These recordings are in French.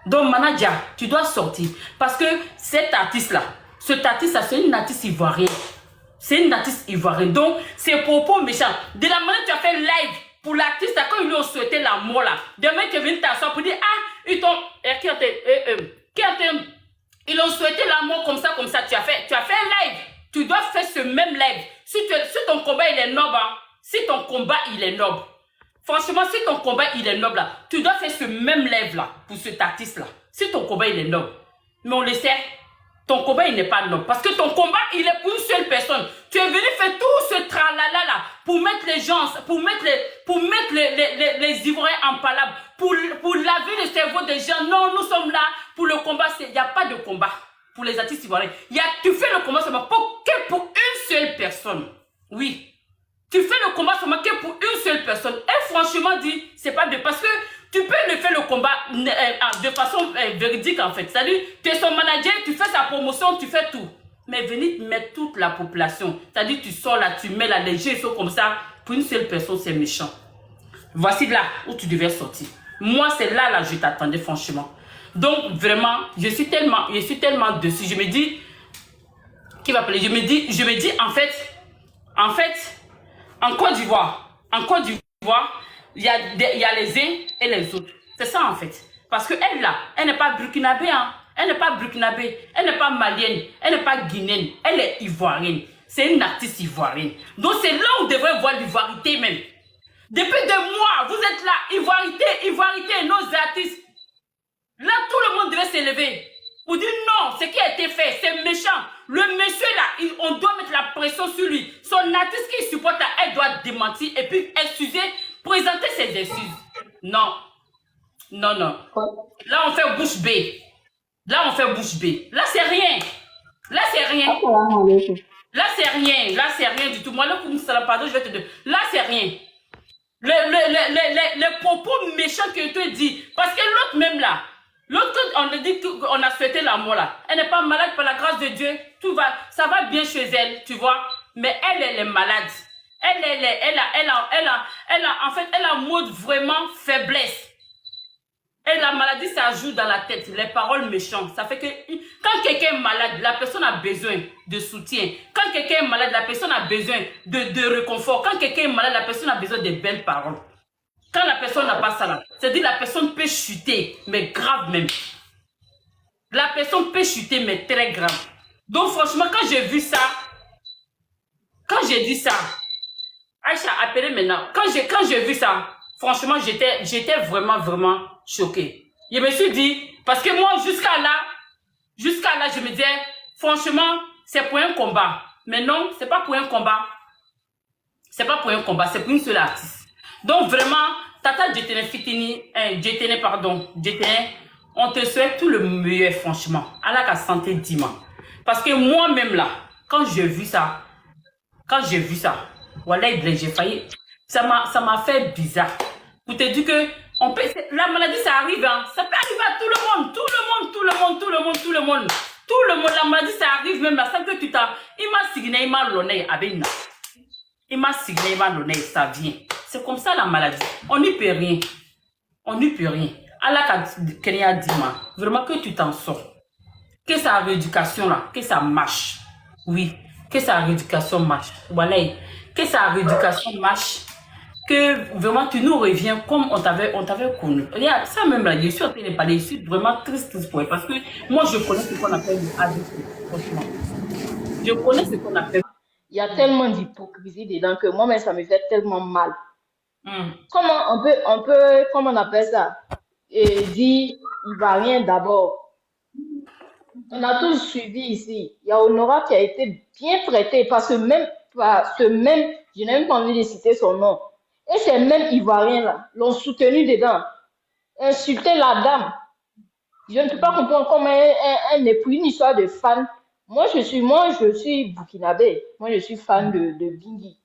Donc, Manadia, tu dois sortir. Parce que cet artiste-là, c'est une artiste ivoirienne. C'est une artiste ivoirienne. Donc, c'est propos méchants. De la manière que tu as fait live pour l'artiste, quand ils lui ont souhaité la mort, là, demain, tu es venu t'asseoir pour dire, ah, ils t'ont, ils ont souhaité la mort comme ça, tu as fait un live. Tu dois faire ce même live. Si ton combat, il est noble, hein, si ton combat, il est noble, franchement, si ton combat, il est noble, là, tu dois faire ce même live-là pour cet artiste-là. Si ton combat, il est noble. Mais on le sait, ton combat, il n'est pas noble. Parce que ton combat, il est pour une seule personne. Tu es venu faire tout ce tralala-là pour mettre les gens, pour mettre les Ivoiriens en palabre, pour laver le cerveau des gens. Non, nous sommes là pour le combat. Il n'y a pas de combat pour les artistes ivoiriens. Tu fais le combat seulement pour une seule personne. Oui. Tu fais le combat seulement que pour une seule personne. Et franchement dit, c'est pas bien. Parce que tu peux le faire le combat de façon véridique en fait. C'est-à-dire, tu es son manager, tu fais sa promotion, tu fais tout. Mais venir mettre toute la population. C'est-à-dire, tu sors là, tu mets là, les jeux sont comme ça. Pour une seule personne, c'est méchant. Voici là où tu devais sortir. Moi, c'est là, je t'attendais franchement. Donc, vraiment, je suis tellement dessus. Je me dis, qui va appeler? Je me dis, en fait, en Côte d'Ivoire, il y a les uns et les autres. C'est ça en fait. Parce qu'elle là, elle n'est pas burkinabé, hein. Elle n'est pas burkinabé, elle n'est pas malienne, elle n'est pas guinéenne, elle est ivoirienne. C'est une artiste ivoirienne. Donc c'est là où on devrait voir l'ivoirité même. Depuis 2 mois, vous êtes là, ivoirité, nos artistes. Là, tout le monde devait s'élever. Pour dire non, ce qui a été fait, c'est méchant. Le monsieur là, on doit mettre la pression sur lui. Son artiste qui supporte, elle doit démentir et puis excuser, présenter ses excuses. Non. Là, on fait bouche bée. Là, c'est rien. Là, c'est rien du tout. Moi, là, pardon, je vais te dire. Là, c'est rien. Les propos méchants que tu te dis. Parce que l'autre même là, l'autre, on a dit qu'on a souhaité la mort là. Elle n'est pas malade par la grâce de Dieu. Ça va bien chez elle, tu vois. Mais elle est malade. Elle a en mode vraiment faiblesse. Et la maladie, ça joue dans la tête. Les paroles méchantes. Ça fait que quand quelqu'un est malade, la personne a besoin de soutien. Quand quelqu'un est malade, la personne a besoin de réconfort. Quand quelqu'un est malade, la personne a besoin de belles paroles. Quand la personne n'a pas ça là, c'est-à-dire la personne peut chuter, mais grave même. La personne peut chuter, mais très grave. Donc franchement, quand j'ai vu ça, quand j'ai dit ça, Aïcha a appelé maintenant. Quand j'ai vu ça, franchement, j'étais vraiment choquée. Je me suis dit, parce que moi, jusqu'à là, je me disais, franchement, c'est pour un combat. Mais non, c'est pas pour un combat. C'est pas pour un combat, c'est pour une seule artiste. Donc vraiment, Tata Djetene, on te souhaite tout le meilleur, franchement. Allah ka santé diman. Parce que moi-même là, quand j'ai vu ça, voilà, j'ai failli. Ça m'a fait bizarre. Pour te dire que la maladie, ça arrive, hein. Ça peut arriver à tout le monde. La maladie, ça arrive même à ça que tu t'as. Il m'a signé, il m'a donné, ça vient. C'est comme ça la maladie. On n'y peut rien. Allah Kenya Dima, vraiment que tu t'en sors. Que sa rééducation là, que ça marche. Oui, que sa rééducation marche. Voilà, que sa rééducation marche. Que vraiment tu nous reviens comme on t'avait connu. Regarde, ça même là, je suis en train de parler, je suis vraiment triste pour elle. Parce que moi je connais ce qu'on appelle le ADC, franchement. Je connais ce qu'on appelle. Il y a tellement d'hypocrisie dedans que moi-même, ça me fait tellement mal. Comment comment on appelle ça? Et dire, il va rien d'abord. On a tous suivi ici. Il y a Honora qui a été bien traité par ce même, je n'ai même pas envie de citer son nom. Et ces mêmes Ivoiriens-là l'ont soutenu dedans. Insulter la dame. Je ne peux pas comprendre comment elle n'est plus une histoire de fan. Moi, je suis burkinabé. Moi, je suis fan de Bingui.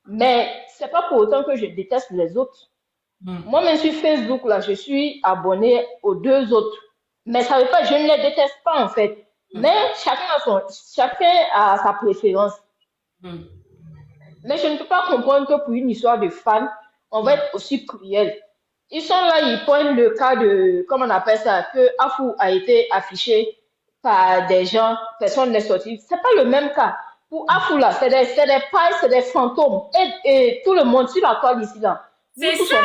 Mais c'est pas pour autant que je déteste les autres. Moi-même sur Facebook, là, je suis abonné aux 2 autres. Mais ça veut pas, je ne les déteste pas, en fait. Mais chacun a sa préférence. Mais je ne peux pas comprendre que pour une histoire de fan, on va être aussi cruel. Ils sont là, ils pointent le cas de, comment on appelle ça, que Afou a été affiché par des gens, personne n'est sorti. C'est pas le même cas. Pour Afou, là, c'est des pailles, c'est des fantômes. Et tout le monde sur la toile ici, là. Nous C'est tous, ça.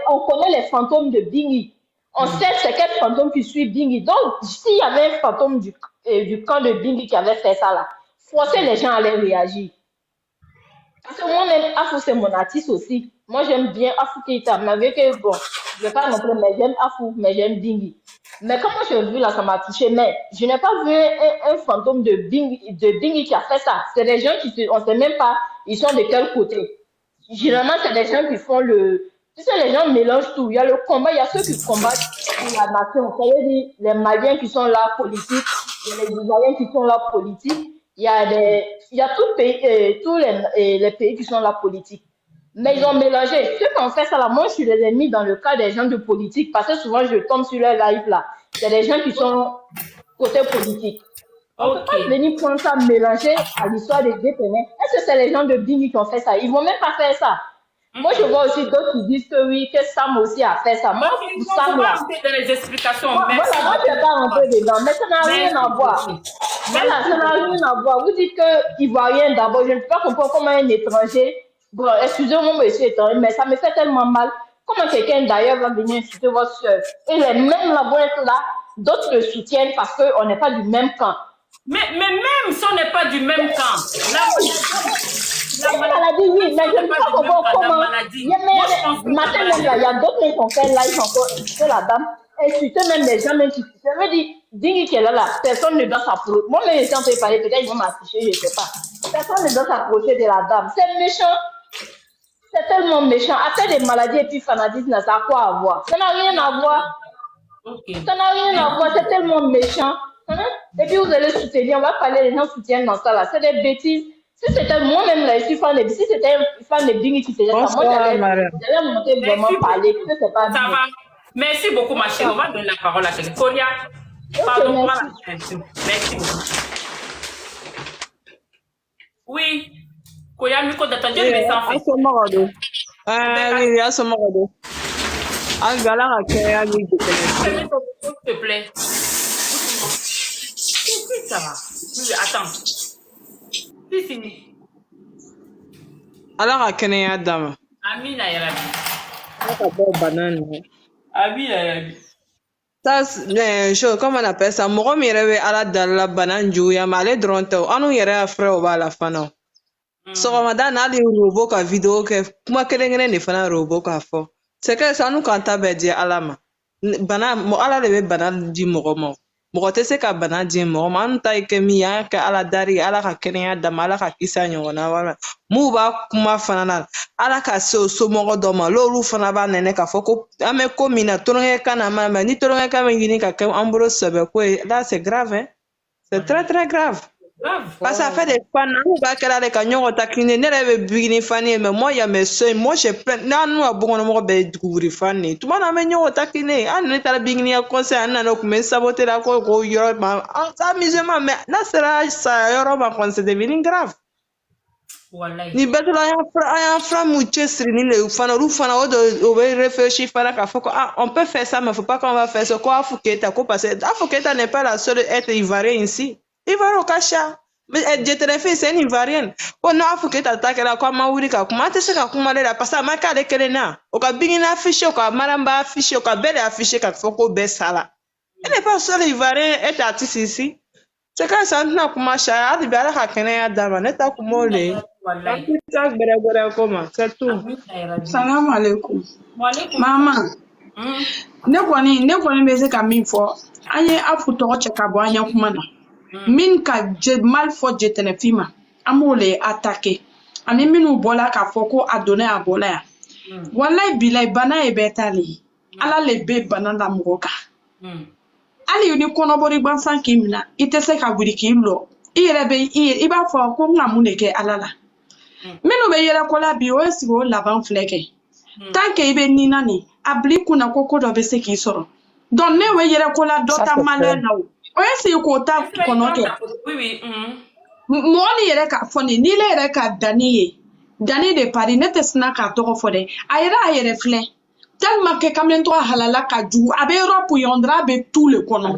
on connaît les fantômes de Bingi. On sait c'est quel fantôme qui suit Bingi. Donc, s'il y avait un fantôme du camp de Bingi qui avait fait ça, là, forcer les gens à aller réagir. Parce que moi-même, Afou, c'est mon artiste aussi. Moi, j'aime bien Afou Keita. Malgré que, bon, je ne vais pas non plus, mais j'aime Afou, mais j'aime Bingi. Mais comment j'ai vu là, ça m'a touché. Mais je n'ai pas vu un fantôme de Bingi qui a fait ça. C'est des gens on ne sait même pas, ils sont de quel côté. Généralement, c'est des gens qui font le. Tu sais, les gens mélangent tout. Il y a le combat, il y a ceux qui combattent pour la nation. Ça veut dire les Maliens qui sont là politiques, il y a les Ivoiriens qui sont là politiques. Il y a tous les pays qui sont là politiques. Mais ils ont mélangé. Ceux qui ont fait ça là, moi, je les ai mis dans le cas des gens de politique parce que souvent, je tombe sur leur live là. C'est des gens qui sont côté politique. On ne peut pas venir prendre ça, mélanger à l'histoire des détenus. Est-ce que c'est les gens de Bingi qui ont fait ça? Ils ne vont même pas faire ça. Moi, je vois aussi d'autres qui disent que oui, que Sam aussi a fait ça. Moi, Sam là. Dans les explications. Moi, je ne vais pas rentrer dedans. Mais ça n'a rien à voir. Voilà, ça n'a rien à voir. Vous dites que Ivoirien d'abord, je ne peux pas comprendre comment un étranger. Bon, excusez-moi, monsieur étranger, mais ça me fait tellement mal. Comment quelqu'un d'ailleurs va venir insulter votre soeur? Et les mêmes là, d'autres le soutiennent parce qu'on n'est pas du même camp. Mais même si on n'est pas du même camp, la maladie, oui, mais je ne sais pas comment. Il y a d'autres qui ont fait live encore, insulter la dame, insulter même les gens, même qui. Ça veut dire, Dingi qui est là, personne ne doit s'approcher. Moi, même les gens peuvent parler, peut-être ils vont m'afficher, je ne sais pas. Personne ne doit s'approcher de la dame. C'est méchant. C'est tellement méchant. Après des maladies et puis fanatisme, ça a quoi à voir? Ça n'a rien à voir. Ça n'a rien à voir, c'est tellement méchant. Et puis vous allez soutenir, on va parler, les gens soutiennent dans ça là. C'est des bêtises. Si c'était moi-même là, je suis fan de. Si c'était un fan de Bingi qui faisait ça, moi j'allais monter vraiment parler. Que c'est pas ça va. Merci beaucoup, ma chérie. On va donner la parole à quelqu'un. Kolia, pardon, merci beaucoup. Oui. Kolia, micro de ton Dieu, mais sans fait. Oui, à ce moment-là. Ah, galère à créer, s'il te plaît. Ça va. Oui, attends. Si. Alors, à Kenya, dame. Amina, Yarabi. Amina, Yarabi. Ça, comment on appelle ça? Moi, je me à la banane, Jouya, mais allez, dronto. On nous irait à frère au la fin. So, madame, allez, robot, ka vidéo, que moi, que l'engrais ne fait un robot, ka fo. C'est que ça nous quand à dire à la main. Banane, moi, à la banane, dit mon mɔgɔ tɛ se ka bana di mɔgɔ ma an ta ye kɛ min y'an kɛ ala dari ala ka kɛnɛya dama ala ka kisa ɲɔgɔnna wala m'u b'a kuma fana na ala ka se o somɔgɔ dɔ ma l'olu fana b'a nɛnɛ k'a fɔ ko an bɛ ko min na tɔrɔnkɛkan na ma mɛ ni tɔrɔnkɛkan bɛ ɲini ka kɛ an bolo sɛbɛ ko ye là c'est grave hein c'est très très grave parce que ça fait des fois n'u b'a kɛra de ka ɲɔgɔn taquiner ne yɛrɛ bɛ bigini fan ye mais moi il y a mes soeurs moi j'ai plein n'an ka bɔnkɔnɔmɔgɔ bɛɛ ye duguri fan ye tuma na an bɛ ɲɔgɔn taquiner an ne taara bigini ya conseil an nana kun bɛ saboter la ko yɔrɔ ma an amusement mais n'a sera sa yɔrɔ ma kɔni c'est devenu grave ni bɛɛ tora an y'an fila mun cɛsiri ni le fana olu fana o bɛ réfléchir fana k'a fɔ ko ah on peut faire ça mais faut pas qu'on va faire ça ko Afou Keita ko parce que Afou Keita n'est pas la seule être ivoirienne ici Ivoire au Kacha mais Jetene fille c'est une ivoirienne ko n'a Afou Keita ta kɛra ko an ma wuli ka kuma an tɛ se ka kuma ale la parce que a ma k'ale kelen na o ka Bingini affiché o ka Maramba affiché o ka bɛɛ de affiché k'a fɔ ko bɛɛ sala elle n'est pas seule ivoirienne être artiste ici c'est que ça n'a kuma cha hali bi ala ka kɛnɛya d'a ma ne ta kuma o le ta gbɛrɛgbɛrɛ ko ma c'est tout salam alaikum mama ne kɔni bɛ se ka min fɔ an ye Afou tɔgɔ cɛ ka bɔ an ye kuma na min ka mal fɔ Jetene fi ma an b'o le attaquer ani minnu bɔla k'a fɔ ko a donna a bɔla yan wallahi bilahi bana ye bɛɛ ta le ye ala le bɛ bana la mɔgɔ kan hali ni kɔnɔbɔli gansan k'i minɛ i tɛ se ka wuli k'i lɔ i yɛrɛ bɛ i b'a fɔ ko n ka mun de kɛ ala la minnu bɛ yɛlɛkola bi o ye sigi o laban filɛ kɛ tant que i bɛ nina nin a bila i kunna ko dɔ bɛ se k'i sɔrɔ donc ne bɛ yɛlɛkola dɔ ta malheur la o ye sigi k'o ta kɔnɔ kɛ mɔgɔ ni yɛrɛ k'a fɔ nin n'i le yɛrɛ ka danni ye danni de pari ne tɛ sina k'a tɔgɔ fɔ dɛ a yɛrɛ filɛ tellement que kamalen tɔgɔ halala ka jugu a bɛ Europe yan dɔrɔn a bɛ tout le kɔnɔ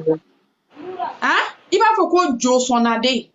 hein i b'a fɔ ko jo sɔnnaden